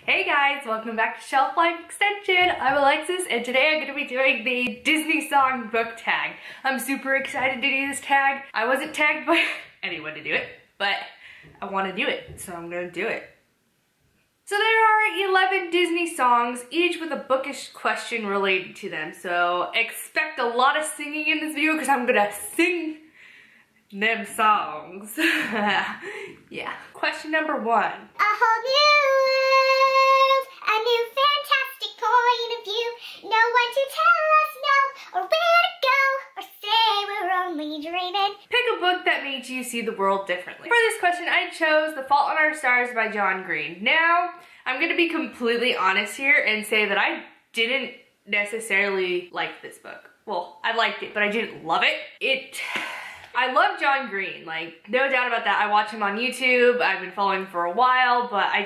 Hey guys, welcome back to Shelf Life Extension. I'm Alexis and today I'm going to be doing the Disney song book tag. I'm super excited to do this tag. I wasn't tagged by anyone to do it, but I want to do it, so I'm going to do it. So there are 11 Disney songs, each with a bookish question related to them. So expect a lot of singing in this video because I'm going to sing them songs. Yeah. Question number 1. A whole new world, a new fantastic point of view. No one to tell us no, or where to go, or say we're only dreaming. Pick a book that made you see the world differently. For this question, I chose The Fault in Our Stars by John Green. Now, I'm gonna be completely honest here and say that I didn't necessarily like this book. Well, I liked it, but I didn't love it. I love John Green, like, no doubt about that. I watch him on YouTube, I've been following for a while, but I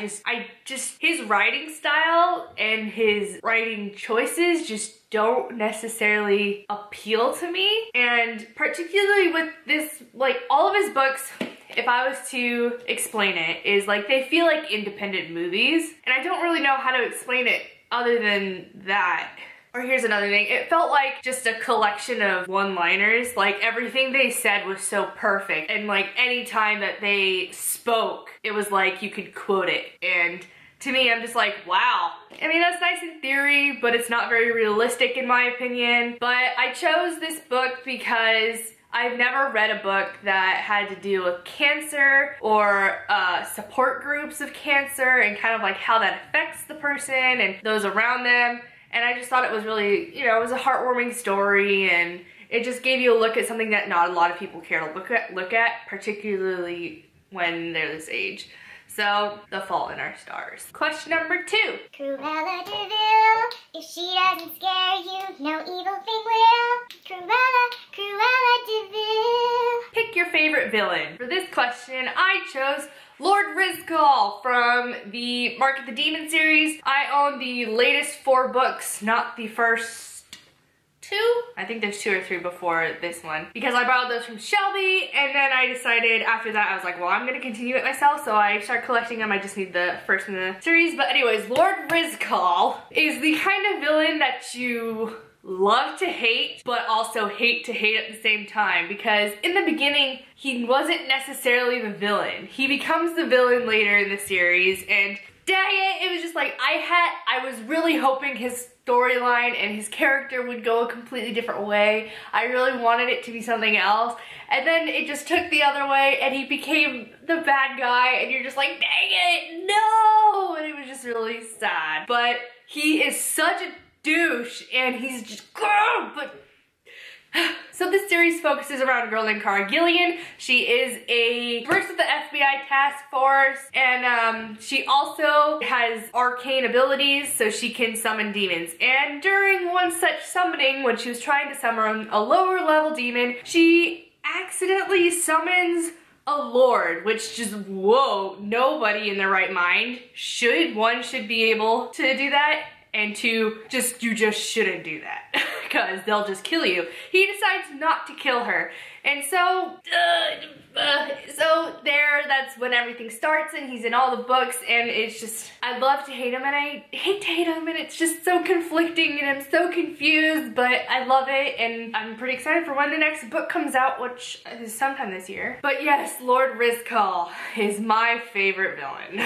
just, his writing style and his writing choices just don't necessarily appeal to me. And particularly with this, like, all of his books, if I was to explain it, is like, they feel like independent movies, and I don't really know how to explain it other than that. Or here's another thing, it felt like just a collection of one-liners. Like everything they said was so perfect, and like any time that they spoke, it was like you could quote it. And to me, I'm just like, wow. I mean, that's nice in theory, but it's not very realistic in my opinion. But I chose this book because I've never read a book that had to deal with cancer or support groups of cancer and kind of like how that affects the person and those around them. And I just thought it was really, you know, it was a heartwarming story, and it just gave you a look at something that not a lot of people care to look at, particularly when they're this age. So, The Fault in Our Stars. Question number 2. Cruella de Vil, if she doesn't scare you, no evil thing will. Cruella de Vil. Pick your favorite villain. For this question, I chose Lord Rizcal from the Mark of the Demon series. I own the latest 4 books, not the first 2. I think there's 2 or 3 before this one, because I borrowed those from Shelby, and then I decided after that, I was like, well, I'm gonna continue it myself, so I started collecting them. I just need the first in the series. But anyways, Lord Rizcal is the kind of villain that you love to hate, but also hate to hate at the same time, because in the beginning, he wasn't necessarily the villain. He becomes the villain later in the series, and dang it, it was just like, I was really hoping his storyline and his character would go a completely different way. I really wanted it to be something else, and then it just took the other way, and he became the bad guy, and you're just like, dang it, no! And it was just really sad. But he is such a douche, and he's just but so this series focuses around a girl named Cara Gillian. She works with the FBI task force, and she also has arcane abilities, so she can summon demons. And during one such summoning, when she was trying to summon a lower level demon, she accidentally summons a lord, which just, whoa, nobody in their right mind should be able to do that. And 2, you just shouldn't do that because they'll just kill you. He decides not to kill her. And so that's when everything starts, and he's in all the books, and it's just, I love to hate him and I hate to hate him, and it's just so conflicting, and I'm so confused, but I love it, and I'm pretty excited for when the next book comes out, which is sometime this year. But yes, Lord Rizcal is my favorite villain.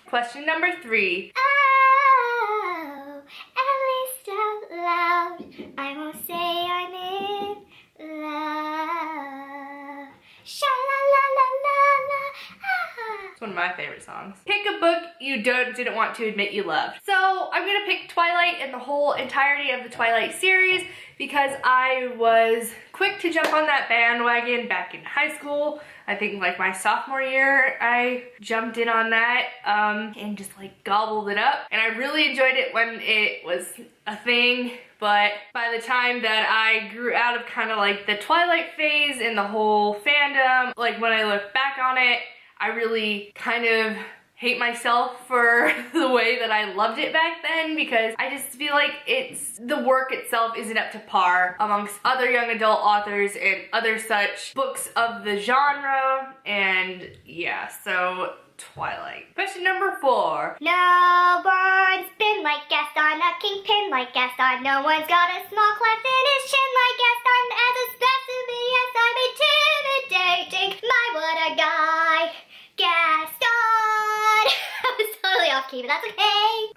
Question number 3. At least out loud, I won't say I'm in love. Sha-la-la-la-la-la. It's one of my favorite songs. Pick a book you didn't want to admit you loved. So I'm gonna pick Twilight and the whole entirety of the Twilight series because I was quick to jump on that bandwagon back in high school. I think like my sophomore year, I jumped in on that and just like gobbled it up. And I really enjoyed it when it was a thing. But by the time that I grew out of kind of like the Twilight phase and the whole fandom, like when I look back on it, I really kind of hate myself for the way that I loved it back then, because I just feel like the work itself isn't up to par amongst other young adult authors and other such books of the genre, and yeah, so Twilight. Question number 4. No like Gaston. No one's got a small cleft in his chin like Gaston. As a specimen, yes, I'm intimidating. My, what a guy, Gaston. I was totally off key, but that's okay.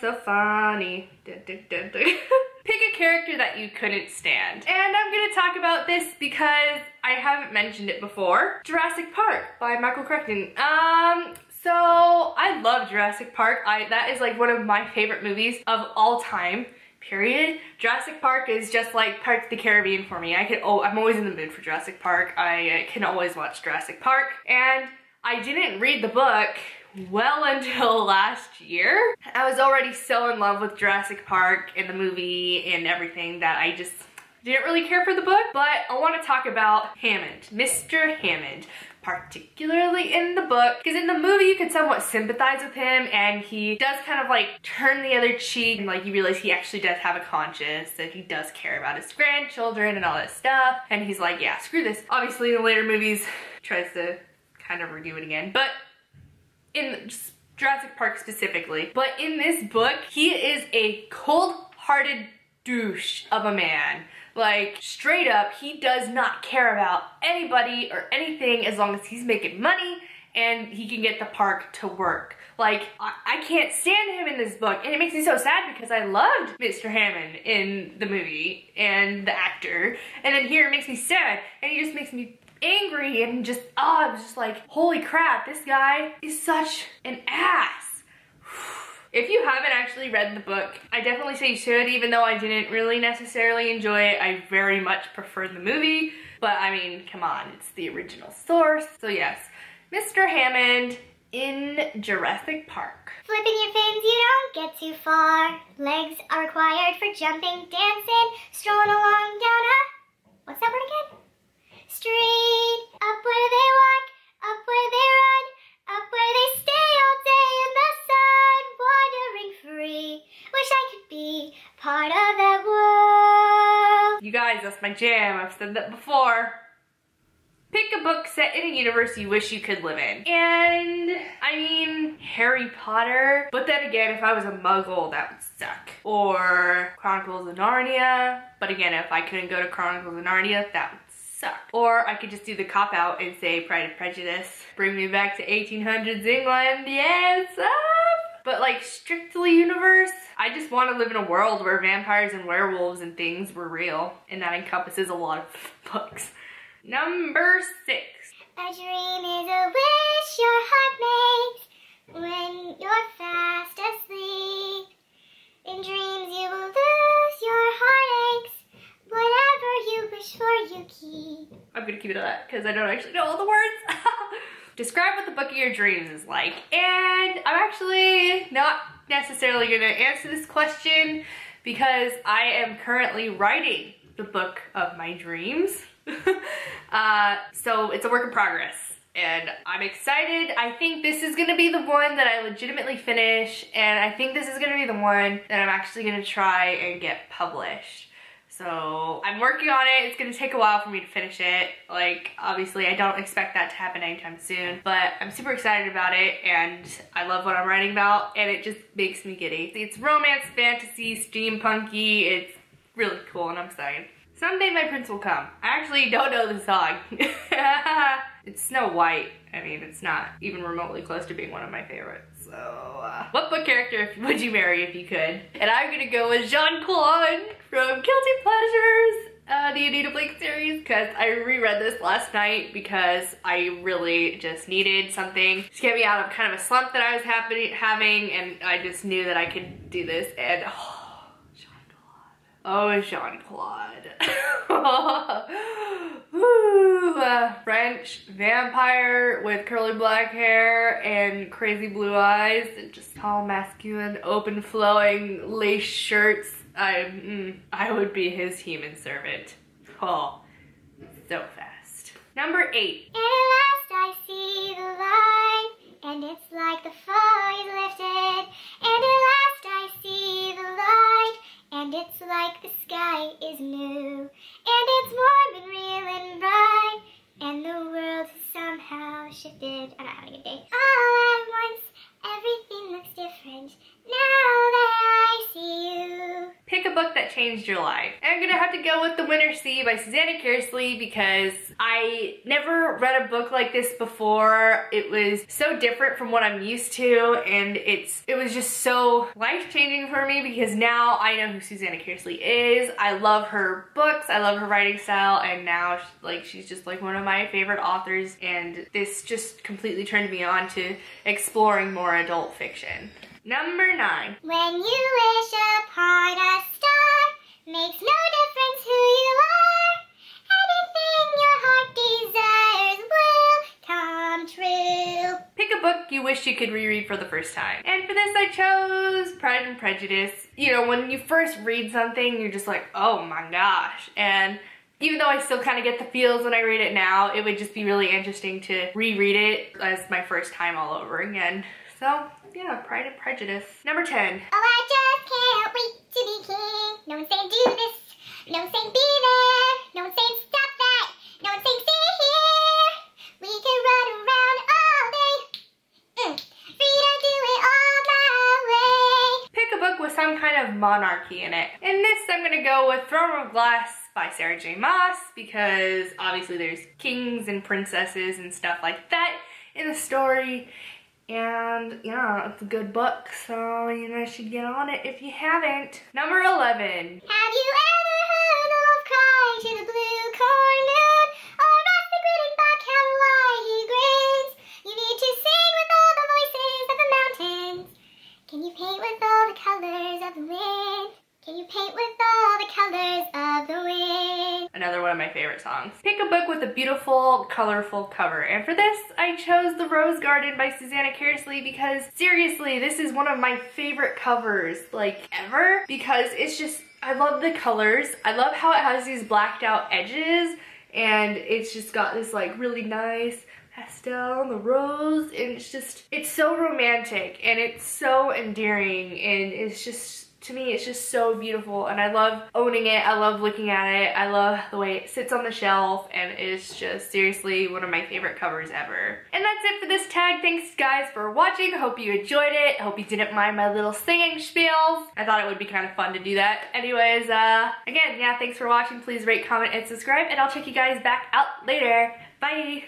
So funny. Pick a character that you couldn't stand. And I'm gonna talk about this because I haven't mentioned it before. Jurassic Park by Michael Crichton. So I love Jurassic Park. That is like one of my favorite movies of all time, period. Jurassic Park is just like Pirates of the Caribbean for me. I'm always in the mood for Jurassic Park. I can always watch Jurassic Park. And I didn't read the book well until last year. I was already so in love with Jurassic Park and the movie and everything that I just didn't really care for the book. But I want to talk about Hammond, Mr. Hammond, particularly in the book, because in the movie you can somewhat sympathize with him, and he does kind of like turn the other cheek, and like you realize he actually does have a conscience, that he does care about his grandchildren and all this stuff, and he's like, yeah, screw this. Obviously in the later movies tries to kind of redo it again, but in Jurassic Park specifically. But in this book, he is a cold-hearted douche of a man. Like, straight up, he does not care about anybody or anything as long as he's making money and he can get the park to work. Like, I can't stand him in this book, and it makes me so sad because I loved Mr. Hammond in the movie and the actor, and then here it makes me sad, and he just makes me angry and just, I was just like, holy crap, this guy is such an ass. If you haven't actually read the book, I definitely say you should, even though I didn't really necessarily enjoy it. I very much preferred the movie, but I mean, come on, it's the original source. So yes, Mr. Hammond in Jurassic Park. Flipping your fins, you don't get too far. Legs are required for jumping, dancing, strolling along down a, what's that word again? Street. Up where they walk, up where they run, up where they stay all day in the sun, wandering free. Wish I could be part of that world. You guys, that's my jam. I've said that before. Pick a book set in a universe you wish you could live in. And I mean, Harry Potter. But then again, if I was a muggle, that would suck. Or Chronicles of Narnia. But again, if I couldn't go to Chronicles of Narnia, that would suck. Or I could just do the cop-out and say Pride and Prejudice. Bring me back to 1800s England. Yes, But like strictly universe, I just want to live in a world where vampires and werewolves and things were real. And that encompasses a lot of books. Number 6. A dream is a wish your heart makes when you're fast asleep. In dreams you will lose your heartaches. Whatever you wish for, you keep. I'm gonna keep it at that because I don't actually know all the words. Describe what the book of your dreams is like. And I'm actually not necessarily gonna answer this question because I am currently writing the book of my dreams. So it's a work in progress. And I'm excited. I think this is gonna be the one that I legitimately finish, and I think this is gonna be the one that I'm actually gonna try and get published. So I'm working on it. It's gonna take a while for me to finish it. Like, obviously I don't expect that to happen anytime soon, but I'm super excited about it, and I love what I'm writing about, and it just makes me giddy. It's romance, fantasy, steampunky. It's really cool, and I'm excited. Someday my prince will come. I actually don't know the song. It's Snow White. I mean, it's not even remotely close to being one of my favorites. So, what book character would you marry if you could? And I'm gonna go with Jean-Claude from Guilty Pleasures, the Anita Blake series, because I reread this last night because I really just needed something to get me out of kind of a slump that I was having, and I just knew that I could do this, and oh, Jean-Claude. French vampire with curly black hair and crazy blue eyes and just tall, masculine, open flowing lace shirts. I would be his human servant. Oh, so fast. Number 8. And at last I see the light, and it's like the fog is lifted. And at last I see the light, and it's like the sky is new, and it's warm and real and bright, and the world has somehow shifted. I'm not having a good day. All at once, everything looks different now that I see you. book that changed your life. And I'm gonna have to go with The Winter Sea by Susanna Kersley because I never read a book like this before. It was so different from what I'm used to, and it was just so life-changing for me because now I know who Susanna Kersley is. I love her books, I love her writing style, and now she's just like one of my favorite authors, and this just completely turned me on to exploring more adult fiction. Number 9. When you wish upon a star, makes no difference who you are. Anything your heart desires will come true. Pick a book you wish you could reread for the first time. And for this I chose Pride and Prejudice. You know, when you first read something, you're just like, oh my gosh. And even though I still kind of get the feels when I read it now, it would just be really interesting to reread it as my first time all over again. So, yeah, Pride and Prejudice. Number 10. Oh, I just can't wait to be king. No one's saying do this. No one's saying be there. No one's saying stop that. No one's saying stay here. We can run around all day. Free to do it all my way. Pick a book with some kind of monarchy in it. In this, I'm gonna go with Throne of Glass by Sarah J. Maas because obviously there's kings and princesses and stuff like that in the story. And yeah, it's a good book, so you know, you should get on it if you haven't. Number 11. Have you ever heard the wolf cry to the blue corn moon? Or asked the grinning bobcat why he grins? You need to sing with all the voices of the mountains. Can you paint with all the colors of the wind? Can you paint with all the colors of the wind? Another one of my favorite songs. Pick a book with a beautiful, colorful cover. And for this, I chose The Rose Garden by Susanna Kersley because seriously, this is one of my favorite covers, like, ever. Because it's just, I love the colors. I love how it has these blacked out edges, and it's just got this like really nice pastel on the rose, and it's so romantic, and it's so endearing, and it's just, to me, it's just so beautiful, and I love owning it. I love looking at it. I love the way it sits on the shelf, and it's just seriously one of my favorite covers ever. And that's it for this tag. Thanks guys for watching. Hope you enjoyed it. Hope you didn't mind my little singing spiels. I thought it would be kind of fun to do that. Anyways, again, yeah, thanks for watching. Please rate, comment, and subscribe, and I'll check you guys back out later. Bye!